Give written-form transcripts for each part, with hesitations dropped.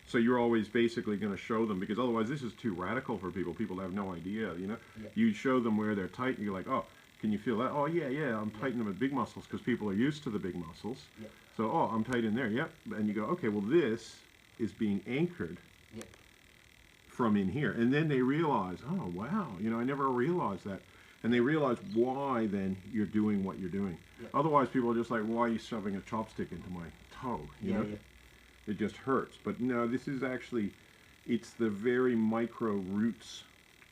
So you're always basically going to show them, because otherwise this is too radical for people. People have no idea, you know. Yeah. You show them where they're tight, and you're like, oh, can you feel that? Oh, yeah, yeah, I'm tightening them at big muscles, because people are used to the big muscles. Yeah. So, oh, I'm tight in there, yep. And you go, okay, well, this is being anchored from in here. And then they realize, oh, wow, you know, I never realized that. And they realize why then you're doing what you're doing. Yeah. Otherwise, people are just like, why are you shoving a chopstick into my toe? You know? It just hurts. But no, this is actually, it's the very micro roots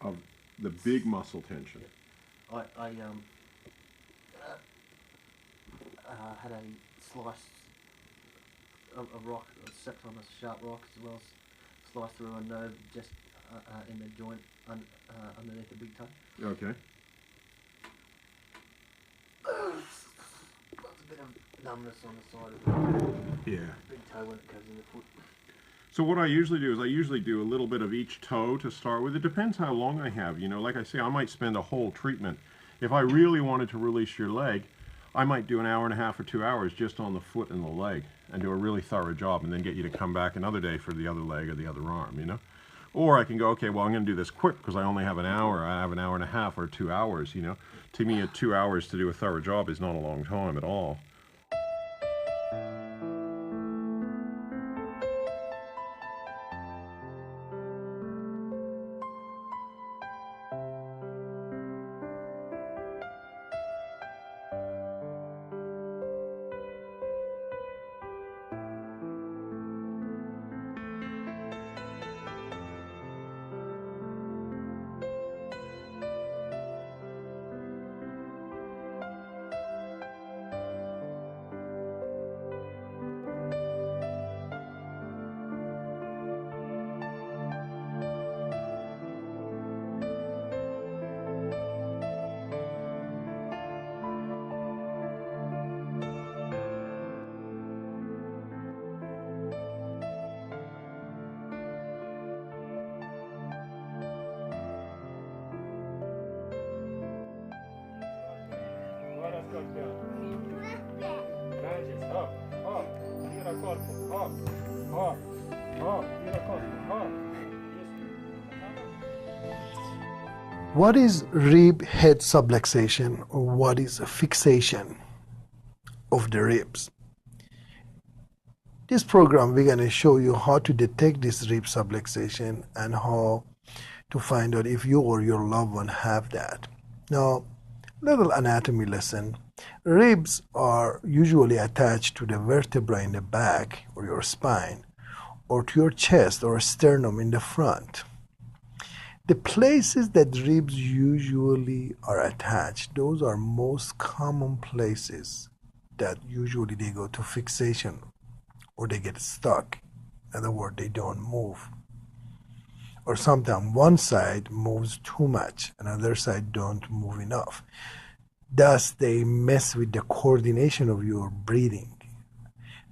of the big muscle tension. I had a slice of rock, stepped on a sharp rock as well, sliced through a nerve just in the joint underneath the big toe. Okay. There's a bit of numbness on the side of the big toe when it goes in the foot. So what I usually do is I usually do a little bit of each toe to start with. It depends how long I have. You know, like I say, I might spend a whole treatment. If I really wanted to release your leg, I might do an hour and a half or 2 hours just on the foot and the leg and do a really thorough job, and then get you to come back another day for the other leg or the other arm, you know? Or I can go, okay, well, I'm going to do this quick because I only have an hour. I have an hour and a half or 2 hours, you know? To me, 2 hours to do a thorough job is not a long time at all. What is rib head subluxation, or what is a fixation of the ribs? This program we're going to show you how to detect this rib subluxation and how to find out if you or your loved one have that. Now, little anatomy lesson. Ribs are usually attached to the vertebra in the back or your spine, or to your chest or sternum in the front. The places that ribs usually are attached, those are most common places that usually they go to fixation or they get stuck. In other words, they don't move. Or sometimes one side moves too much, another side don't move enough. Thus, they mess with the coordination of your breathing.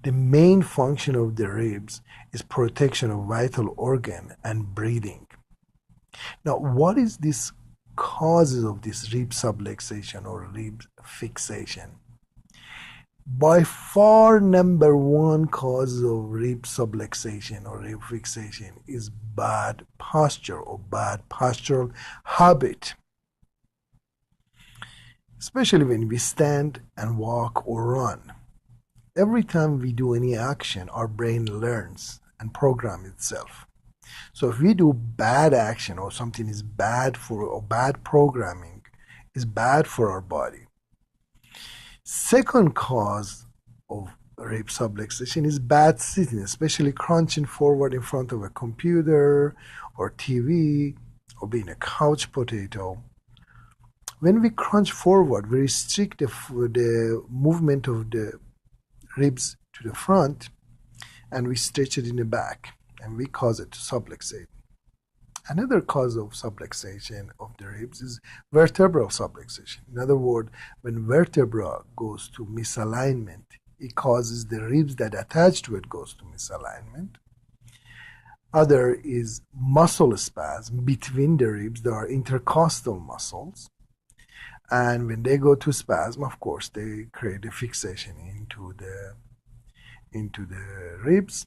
The main function of the ribs is protection of vital organ and breathing. Now, what is this causes of this rib subluxation or rib fixation? By far, number one cause of rib subluxation or rib fixation is bad posture or bad postural habit. Especially when we stand and walk or run. Every time we do any action, our brain learns and programs itself. So if we do bad action or something is bad for, or bad programming is bad for our body. Second cause of rib subluxation is bad sitting, especially crunching forward in front of a computer or TV or being a couch potato. When we crunch forward, we restrict the movement of the ribs to the front and we stretch it in the back. And we cause it to subluxate. Another cause of subluxation of the ribs is vertebral subluxation. In other words, when vertebra goes to misalignment, it causes the ribs that attach to it goes to misalignment. Other is muscle spasm between the ribs. There are intercostal muscles. And when they go to spasm, of course, they create a fixation into the ribs.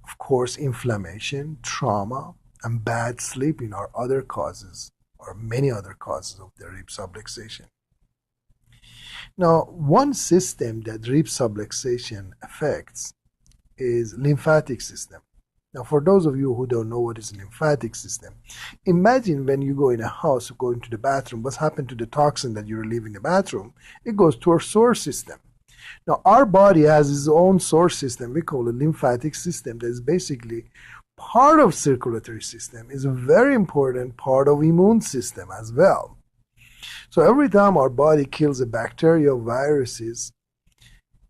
Of course, inflammation, trauma, and bad sleeping are other causes, or many other causes of the rib subluxation. Now, one system that rib subluxation affects is lymphatic system. Now, for those of you who don't know what is a lymphatic system, imagine when you go in a house, you go into the bathroom, what's happened to the toxin that you relieve in the bathroom? It goes to our sewer system. Now, our body has its own source system. We call it lymphatic system. That is basically part of circulatory system. Is a very important part of immune system as well. So every time our body kills a bacteria or viruses,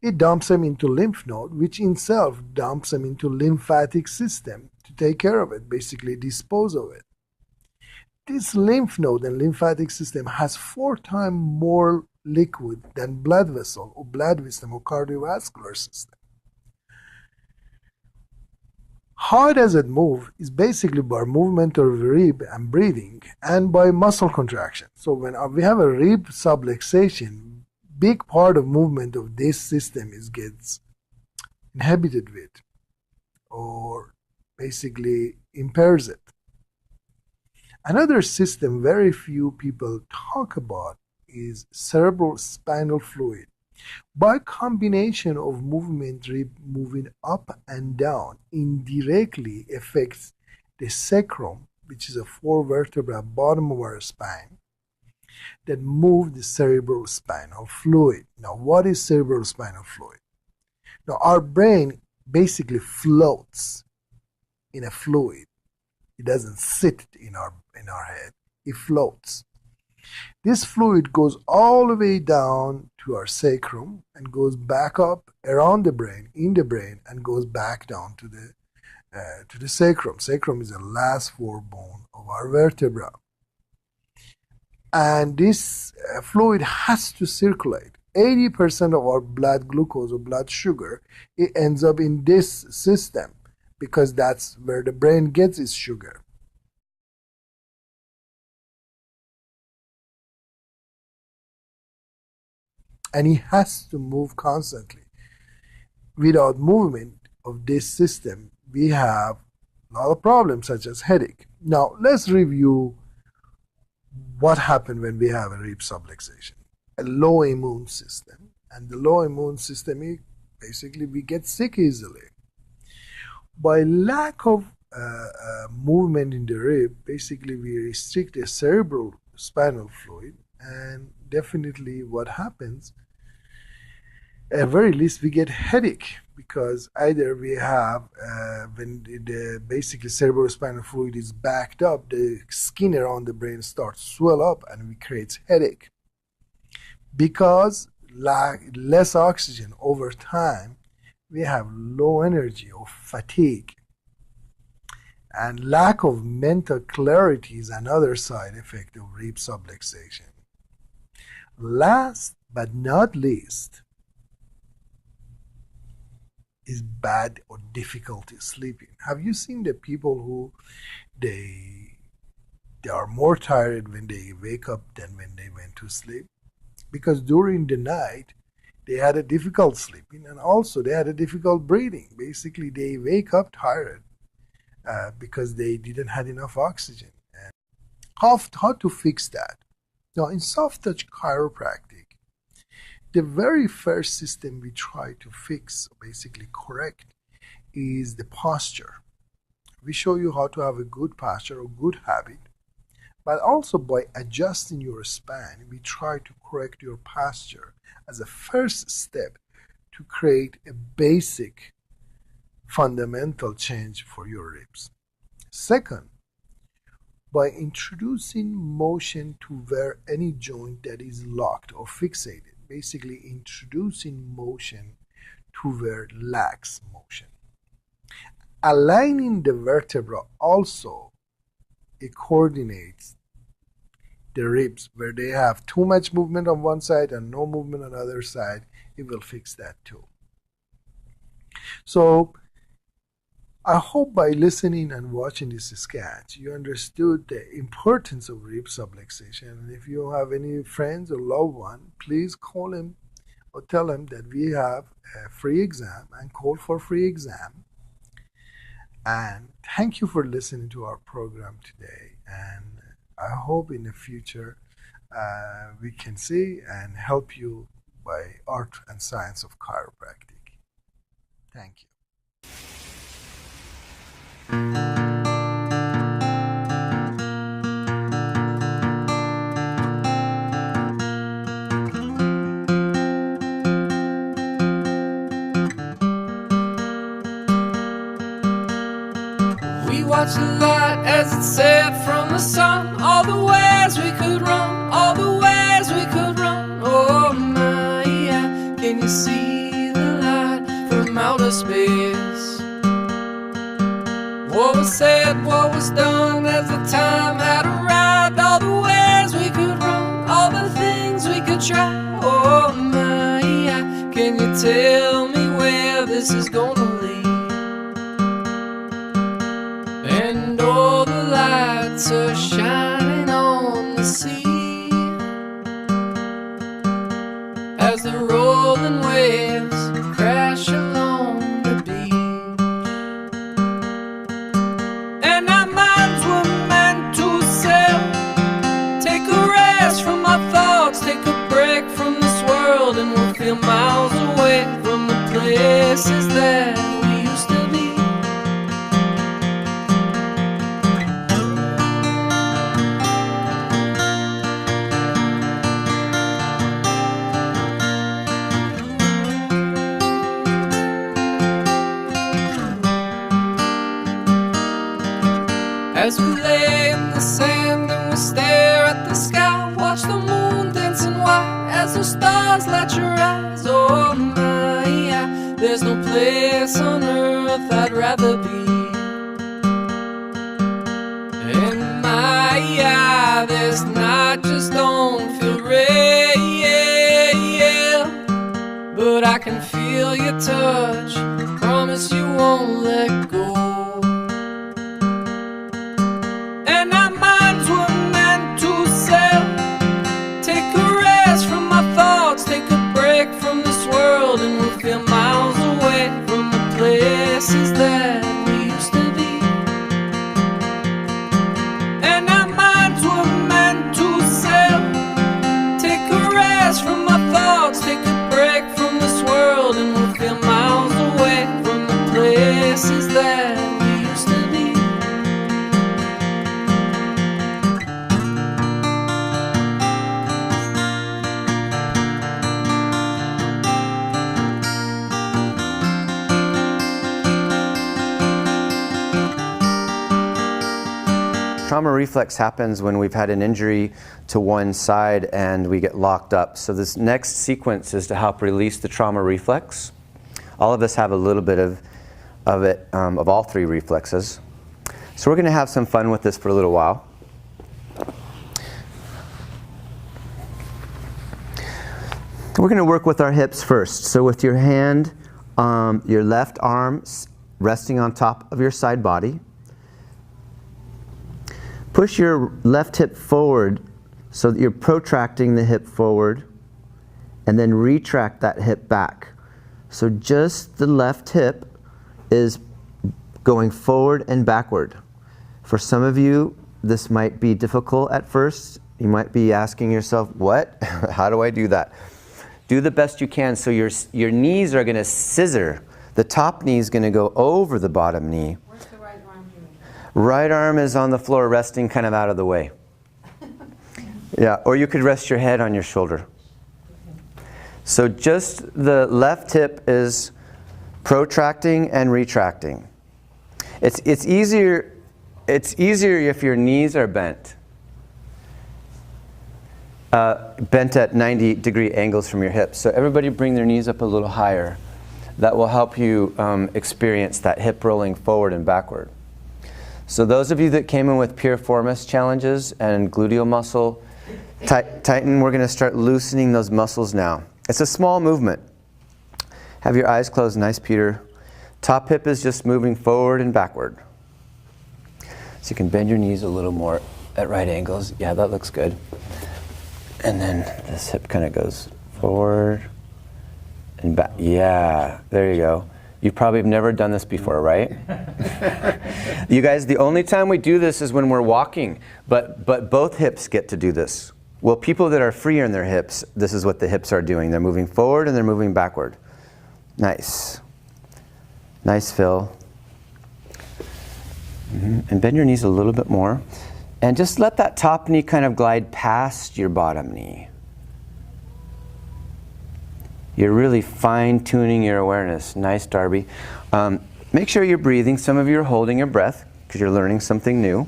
it dumps them into lymph node, which in itself dumps them into lymphatic system to take care of it, basically dispose of it. This lymph node and lymphatic system has 4 times more liquid than blood vessel or blood system or cardiovascular system. How does it move is basically by movement of rib and breathing and by muscle contraction. So when we have a rib subluxation, big part of movement of this system gets inhibited with or basically impairs it. Another system very few people talk about is cerebral spinal fluid. By combination of movement, rib moving up and down indirectly affects the sacrum, which is a 4 vertebra bottom of our spine, that move the cerebral spinal fluid. Now, what is cerebral spinal fluid? Now, our brain basically floats in a fluid. It doesn't sit in our head. It floats. This fluid goes all the way down to our sacrum and goes back up around the brain, in the brain, and goes back down to the sacrum. Sacrum is the last 4 bone of our vertebra. And this fluid has to circulate. 80% of our blood glucose or blood sugar, it ends up in this system because that's where the brain gets its sugar. And it has to move constantly. Without movement of this system, we have a lot of problems such as headache. Now, let's review what happens when we have a rib subluxation. A low immune system. And the low immune system, basically we get sick easily. By lack of movement in the rib, basically we restrict the cerebral spinal fluid, and definitely what happens, at very least we get headache, because either we have when the basically cerebral spinal fluid is backed up, the skin around the brain starts to swell up and it creates headache. Because less oxygen over time, we have low energy or fatigue. And lack of mental clarity is another side effect of rib subluxation. Last but not least is bad or difficulty sleeping. Have you seen the people who they are more tired when they wake up than when they went to sleep? Because during the night they had a difficult sleeping, and also they had a difficult breathing. Basically, they wake up tired because they didn't have enough oxygen. And how to fix that? Now, in soft touch chiropractic, the very first system we try to fix, basically correct, is the posture. We show you how to have a good posture or good habit, but also by adjusting your spine, we try to correct your posture as a first step to create a basic fundamental change for your ribs. Second, by introducing motion to where any joint that is locked or fixated, basically introducing motion to where lacks motion. Aligning the vertebra also, it coordinates the ribs where they have too much movement on one side and no movement on the other side. It will fix that too. So I hope by listening and watching this sketch, you understood the importance of rib subluxation. And if you have any friends or loved one, please call him or tell him that we have a free exam, and call for free exam. And thank you for listening to our program today. And I hope in the future we can see and help you by art and science of chiropractic. Thank you. We watched the light as it set from the sun. All the ways we could run, all the ways we could run. Oh my, yeah. Can you see the light from outer space? What was said, what was done as the time had arrived. All the ways we could run, all the things we could try. Oh my, yeah. Can you tell me where this is gonna lead? And all the lights are shining on the sea as the rolling waves crash along the beach. And our minds were meant to sail, take a rest from our thoughts, take a break from this world, and we'll feel miles away from the places that we used to be. As we lay in the sand and we stare at the sky, watch the moon dancing white as the stars light your eyes. Oh my, yeah, there's no place on earth I'd rather be. And my, yeah, this night just don't feel real, but I can feel your touch, promise you won't let go. And we'll feel miles away from the places that we used to be. And our minds were meant to sail, take a rest from our thoughts, take a break from this world, and we'll feel miles away from the places that we used to be. Trauma reflex happens when we've had an injury to one side and we get locked up. So this next sequence is to help release the trauma reflex. All of us have a little bit of all three reflexes. So we're going to have some fun with this for a little while. We're going to work with our hips first. So with your hand, your left arm resting on top of your side body. Push your left hip forward so that you're protracting the hip forward, and then retract that hip back. So just the left hip is going forward and backward. For some of you, this might be difficult at first. You might be asking yourself, what? How do I do that? Do the best you can. So your knees are going to scissor. The top knee is going to go over the bottom knee. Where's the right arm doing? Right arm is on the floor, resting kind of out of the way. Yeah, or you could rest your head on your shoulder. So just the left hip is protracting and retracting. It's easier if your knees are bent. Bent at 90-degree angles from your hips. So everybody bring their knees up a little higher. That will help you experience that hip rolling forward and backward. So those of you that came in with piriformis challenges and gluteal muscle tighten, we're going to start loosening those muscles now. It's a small movement. Have your eyes closed, nice, Peter. Top hip is just moving forward and backward. So you can bend your knees a little more at right angles. Yeah, that looks good. And then this hip kind of goes forward and back. Yeah, there you go. You probably have never done this before, right? You guys, the only time we do this is when we're walking, but both hips get to do this. Well, people that are freer in their hips, this is what the hips are doing. They're moving forward and they're moving backward. Nice. Nice, Phil. And bend your knees a little bit more. And just let that top knee kind of glide past your bottom knee. You're really fine-tuning your awareness. Nice, Darby. Make sure you're breathing. Some of you are holding your breath because you're learning something new.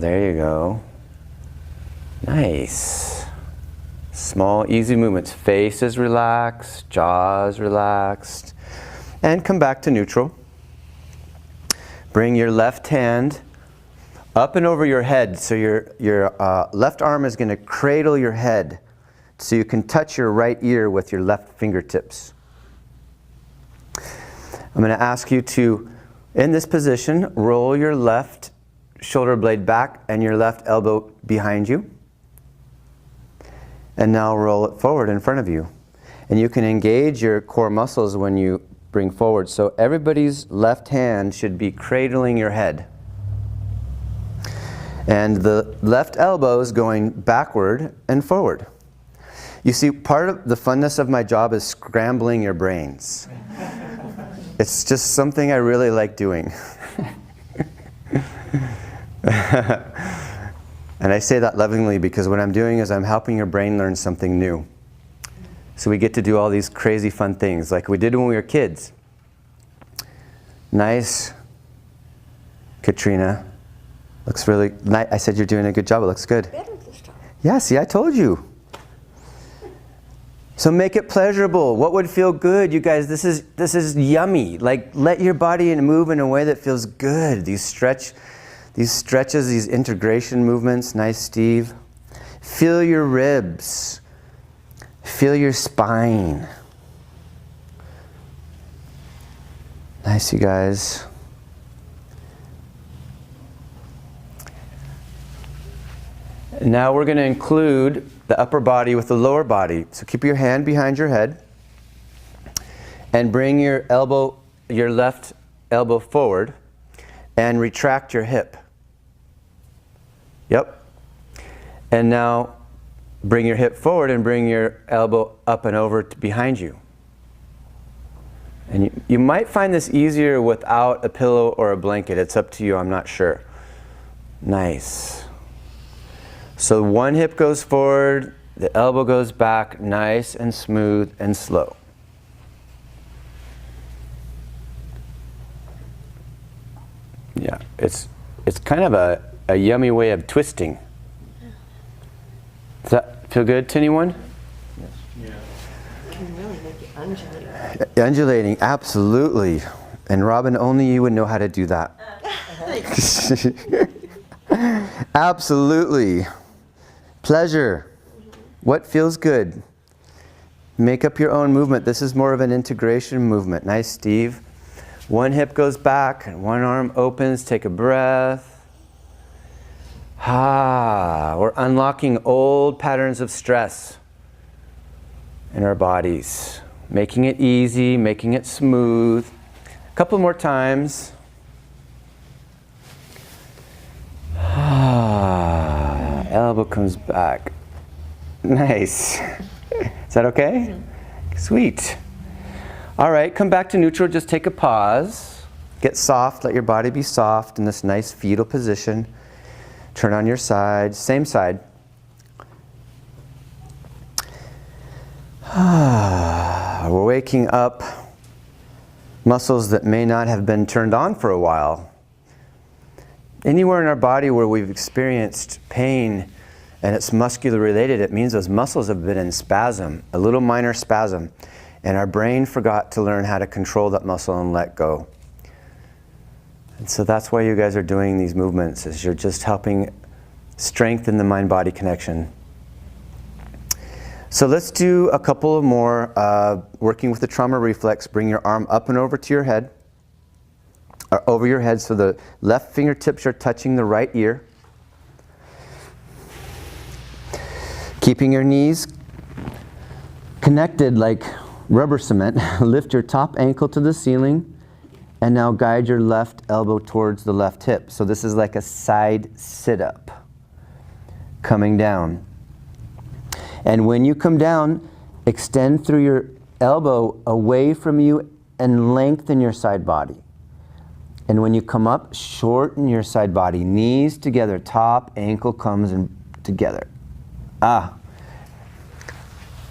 There you go. Nice. Small, easy movements. Face is relaxed, jaws relaxed. And come back to neutral. Bring your left hand up and over your head. So your left arm is going to cradle your head so you can touch your right ear with your left fingertips. I'm going to ask you to, in this position, roll your left shoulder blade back and your left elbow behind you. And now roll it forward in front of you. And you can engage your core muscles when you bring forward. So everybody's left hand should be cradling your head. And the left elbow is going backward and forward. You see, part of the funness of my job is scrambling your brains. It's just something I really like doing. And I say that lovingly because what I'm doing is I'm helping your brain learn something new. So we get to do all these crazy fun things like we did when we were kids. Nice. Katrina. Looks really nice. I said you're doing a good job. It looks good. Better this time. Yeah, see, I told you. So make it pleasurable. What would feel good, you guys? This is yummy. Like, let your body move in a way that feels good. These stretches, these integration movements. Nice, Steve. Feel your ribs. Feel your spine. Nice, you guys. Now we're going to include the upper body with the lower body. So keep your hand behind your head and bring your left elbow forward and retract your hip. Yep. And now bring your hip forward and bring your elbow up and over behind you. And you might find this easier without a pillow or a blanket. It's up to you, I'm not sure. Nice. So one hip goes forward, the elbow goes back, nice and smooth and slow. Yeah, it's kind of a yummy way of twisting. Does that feel good to anyone? Yes. Yeah. You can really make it undulate. Undulating, absolutely. And Robin, only you would know how to do that. Absolutely. Pleasure. What feels good? Make up your own movement. This is more of an integration movement. Nice, Steve. One hip goes back and one arm opens. Take a breath. We're unlocking old patterns of stress in our bodies. Making it easy, making it smooth. A couple more times. Elbow comes back. Nice. Is that okay? Mm-hmm. Sweet. All right, come back to neutral. Just take a pause. Get soft. Let your body be soft in this nice fetal position. Turn on your side. Same side. We're waking up muscles that may not have been turned on for a while. Anywhere in our body where we've experienced pain and it's muscular related, it means those muscles have been in spasm, a little minor spasm, and our brain forgot to learn how to control that muscle and let go. And so that's why you guys are doing these movements, is you're just helping strengthen the mind-body connection. So let's do a couple of more, working with the trauma reflex. Bring your arm up and over to your head. Or over your head, so the left fingertips are touching the right ear. Keeping your knees connected like rubber cement. Lift your top ankle to the ceiling, and now guide your left elbow towards the left hip. So this is like a side sit-up, coming down. And when you come down, extend through your elbow away from you and lengthen your side body. And when you come up, shorten your side body. Knees together, top ankle comes in together. Ah.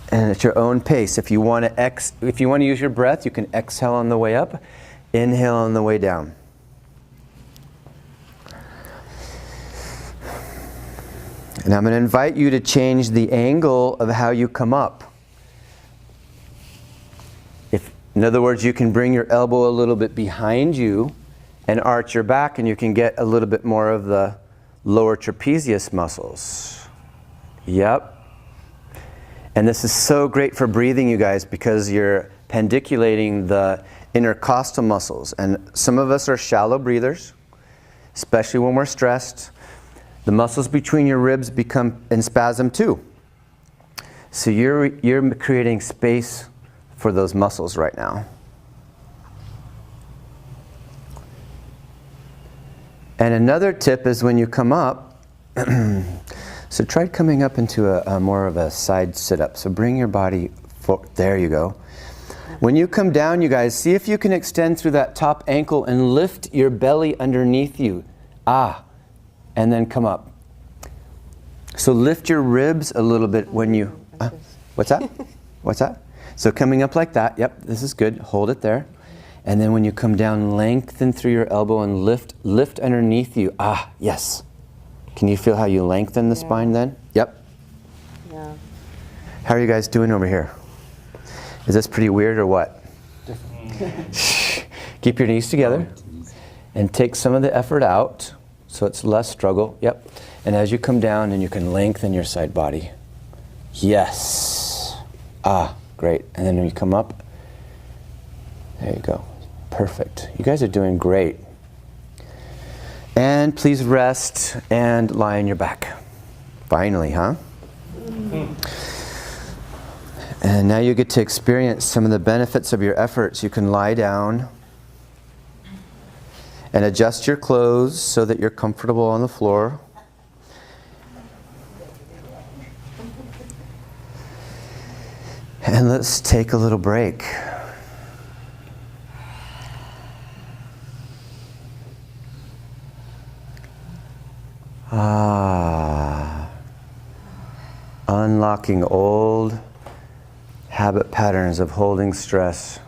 And at your own pace. If you want to use your breath, you can exhale on the way up, inhale on the way down. And I'm going to invite you to change the angle of how you come up. In other words, you can bring your elbow a little bit behind you and arch your back, and you can get a little bit more of the lower trapezius muscles. Yep. And this is so great for breathing, you guys, because you're pendiculating the intercostal muscles. And some of us are shallow breathers, especially when we're stressed. The muscles between your ribs become in spasm too. So you're creating space for those muscles right now. And another tip is when you come up, so try coming up into a more of a side sit-up. So bring your body forward. There you go. When you come down, you guys, see if you can extend through that top ankle and lift your belly underneath you. Ah, and then come up. So lift your ribs a little bit when you... what's that? What's that? So coming up like that, yep, this is good. Hold it there. And then when you come down, lengthen through your elbow and lift underneath you. Ah, yes. Can you feel how you lengthen the spine then? Yep. Yeah. How are you guys doing over here? Is this pretty weird or what? Keep your knees together and take some of the effort out so it's less struggle. Yep. And as you come down, and you can lengthen your side body. Yes. Ah, great. And then when you come up, there you go. Perfect. You guys are doing great. And please rest and lie on your back. Finally, huh? And now you get to experience some of the benefits of your efforts. You can lie down and adjust your clothes so that you're comfortable on the floor. And let's take a little break. Ah, unlocking old habit patterns of holding stress.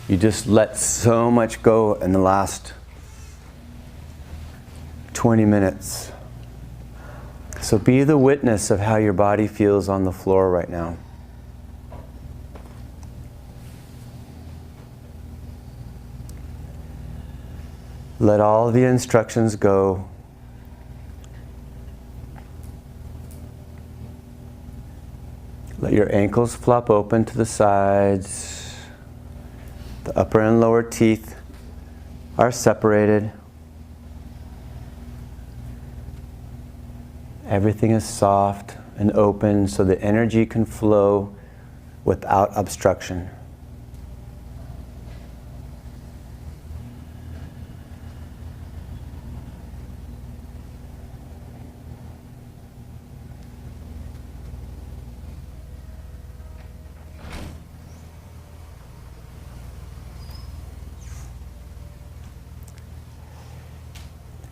You just let so much go in the last 20 minutes. So be the witness of how your body feels on the floor right now. Let all the instructions go. Let your ankles flop open to the sides. The upper and lower teeth are separated. Everything is soft and open so the energy can flow without obstruction.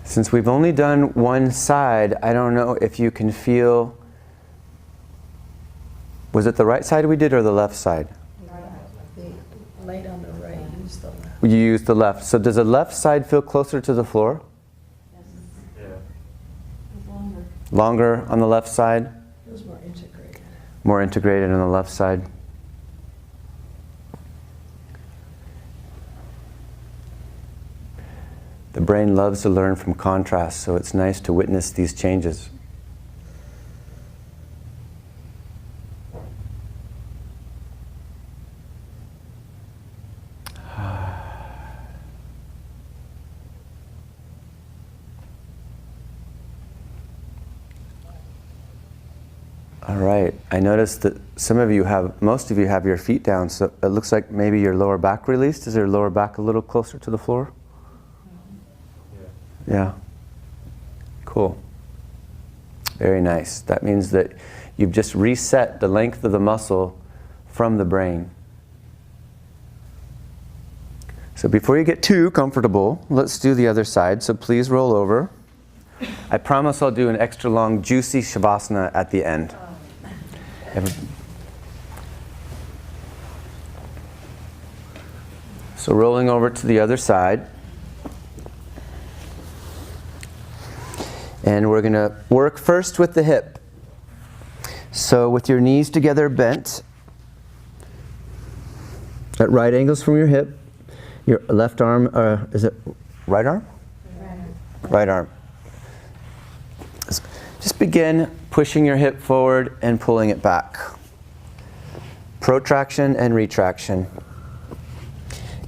Since we've only done one side, I don't know if you can feel, was it the right side we did or the left side? Laid on the right, use the left. You used the left. So does the left side feel closer to the floor? Yeah. Longer on the left side? Feels more integrated. More integrated on the left side. The brain loves to learn from contrast, so it's nice to witness these changes. All right. I noticed that most of you have your feet down, so it looks like maybe your lower back released. Is your lower back a little closer to the floor? Yeah. Cool. Very nice. That means that you've just reset the length of the muscle from the brain. So before you get too comfortable, let's do the other side. So please roll over. I promise I'll do an extra long, juicy Shavasana at the end. So rolling over to the other side. And we're going to work first with the hip. So with your knees together bent, at right angles from your hip, your left arm, is it right arm? Right arm. Just begin pushing your hip forward and pulling it back. Protraction and retraction.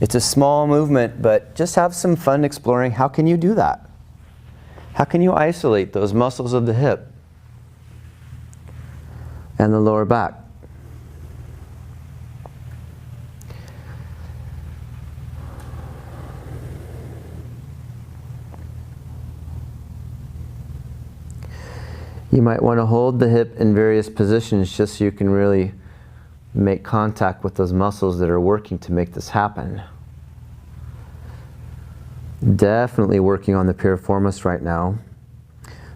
It's a small movement, but just have some fun exploring how can you do that? How can you isolate those muscles of the hip and the lower back? You might want to hold the hip in various positions just so you can really make contact with those muscles that are working to make this happen. Definitely working on the piriformis right now.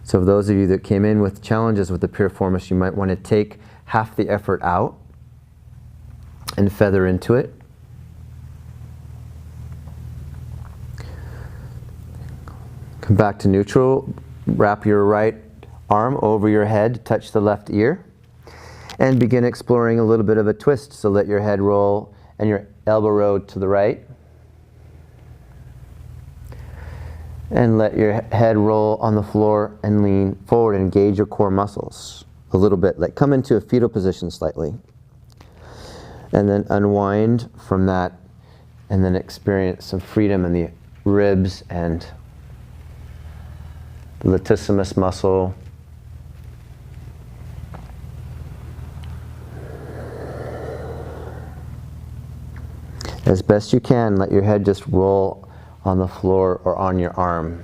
So for those of you that came in with challenges with the piriformis, you might want to take half the effort out and feather into it. Come back to neutral. Wrap your right arm over your head, touch the left ear, and begin exploring a little bit of a twist. So let your head roll and your elbow roll to the right. And let your head roll on the floor and lean forward and engage your core muscles a little bit. Like come into a fetal position slightly. And then unwind from that and then experience some freedom in the ribs and the latissimus muscle. As best you can, let your head just roll on the floor or on your arm.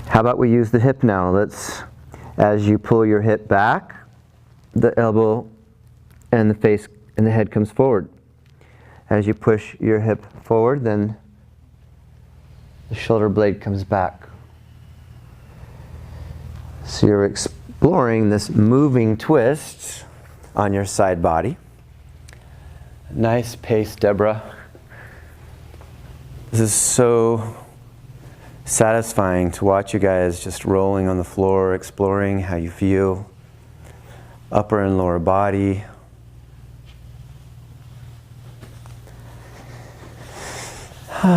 How about we use the hip now? As you pull your hip back, the elbow and the face and the head comes forward. As you push your hip forward, then the shoulder blade comes back. So you're exploring this moving twist on your side body. Nice pace, Deborah. This is so satisfying to watch you guys just rolling on the floor, exploring how you feel, upper and lower body. Go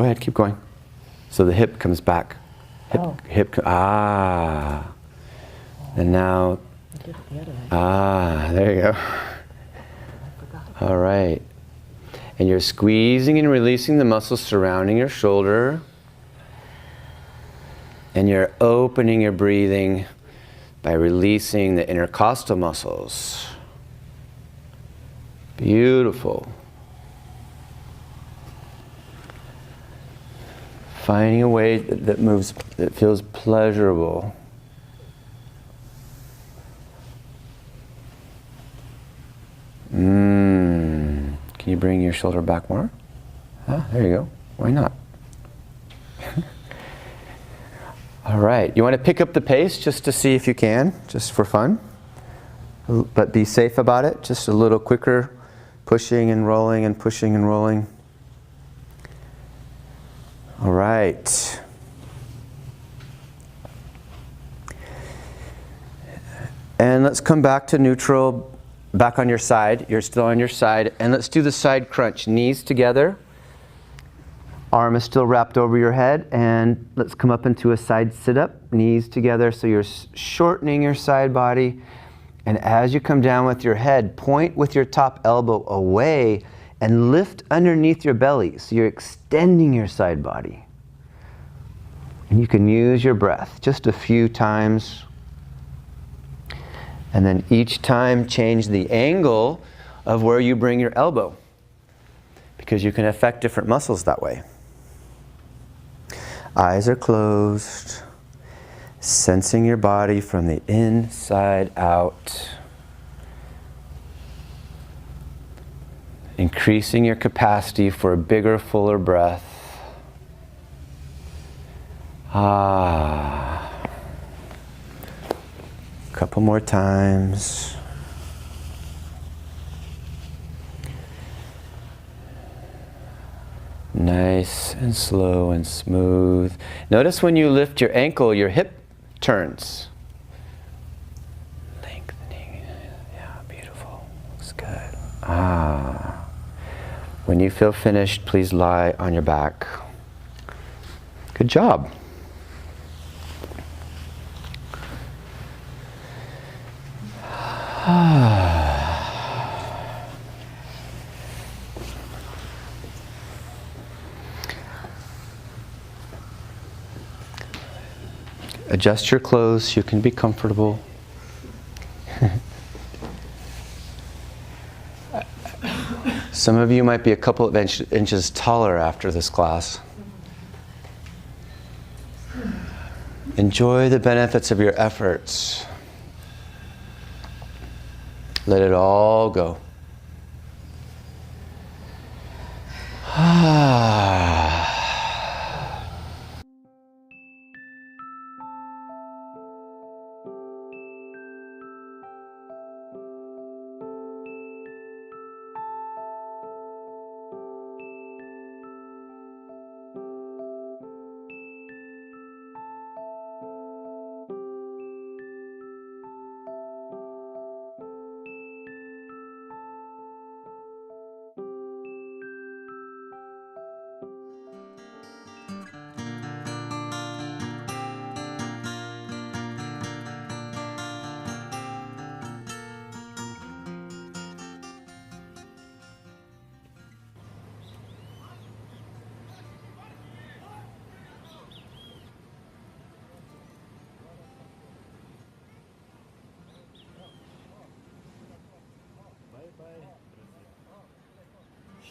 ahead, keep going. So the hip comes back. And now, there you go. All right. And you're squeezing and releasing the muscles surrounding your shoulder. And you're opening your breathing by releasing the intercostal muscles. Beautiful. Finding a way that moves, that feels pleasurable. Can you bring your shoulder back more? There you go. Why not? All right. You want to pick up the pace just to see if you can, just for fun. But be safe about it. Just a little quicker, pushing and rolling and pushing and rolling. All right. And let's come back to neutral, back on your side. You're still on your side. And let's do the side crunch. Knees together. Arm is still wrapped over your head. And let's come up into a side sit-up. Knees together. So you're shortening your side body And as you come down with your head, point with your top elbow away and lift underneath your belly. So you're extending your side body. And you can use your breath just a few times. And then each time change the angle of where you bring your elbow, because you can affect different muscles that way. Eyes are closed. Sensing your body from the inside out. Increasing your capacity for a bigger, fuller breath. Couple more times. Nice and slow and smooth. Notice when you lift your ankle, your hip turns. Lengthening. Yeah, beautiful. Looks good. When you feel finished, please lie on your back. Good job. Adjust your clothes so you can be comfortable. Some of you might be a couple of inches taller after this class. Enjoy the benefits of your efforts. Let it all go.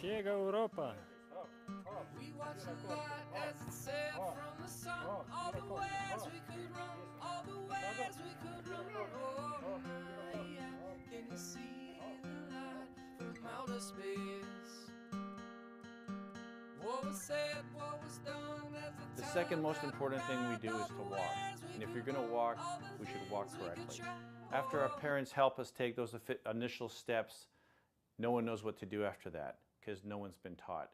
Chega Europa. We watched the light as it set from the sun. All the ways we could run, all the ways we could run. Oh, yeah. Can you see the light from outer space? What was said, what was done as The second most important thing we do is to walk. And if you're going to walk, we should walk correctly. After our parents help us take those initial steps, no one knows what to do after that because no one's been taught.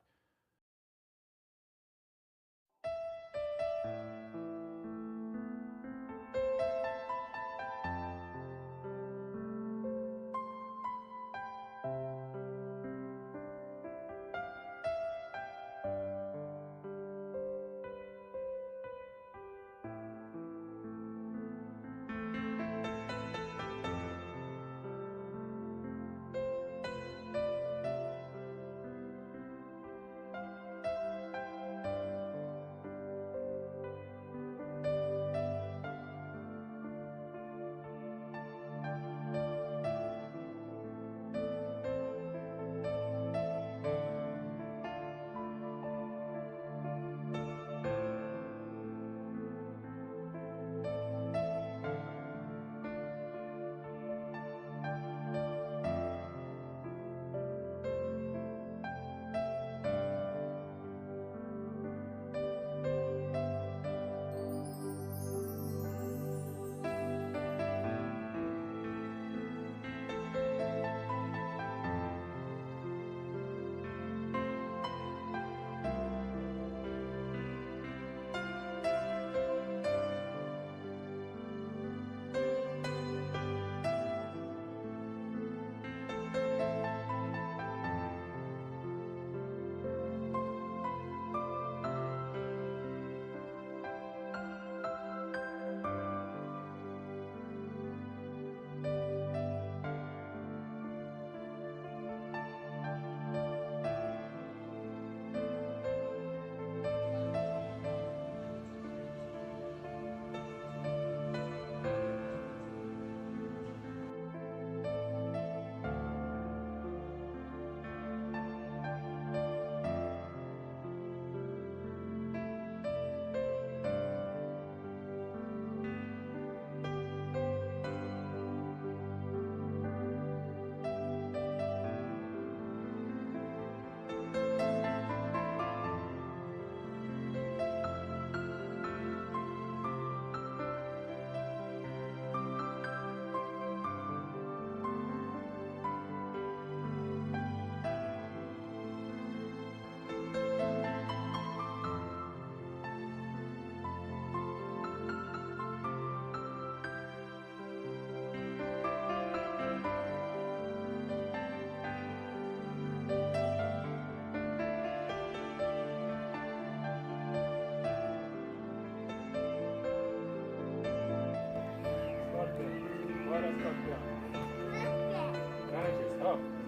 Up,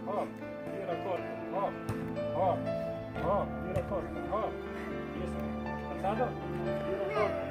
up, beautiful, up, up, up, beautiful, up. Yes, alzado, beautiful.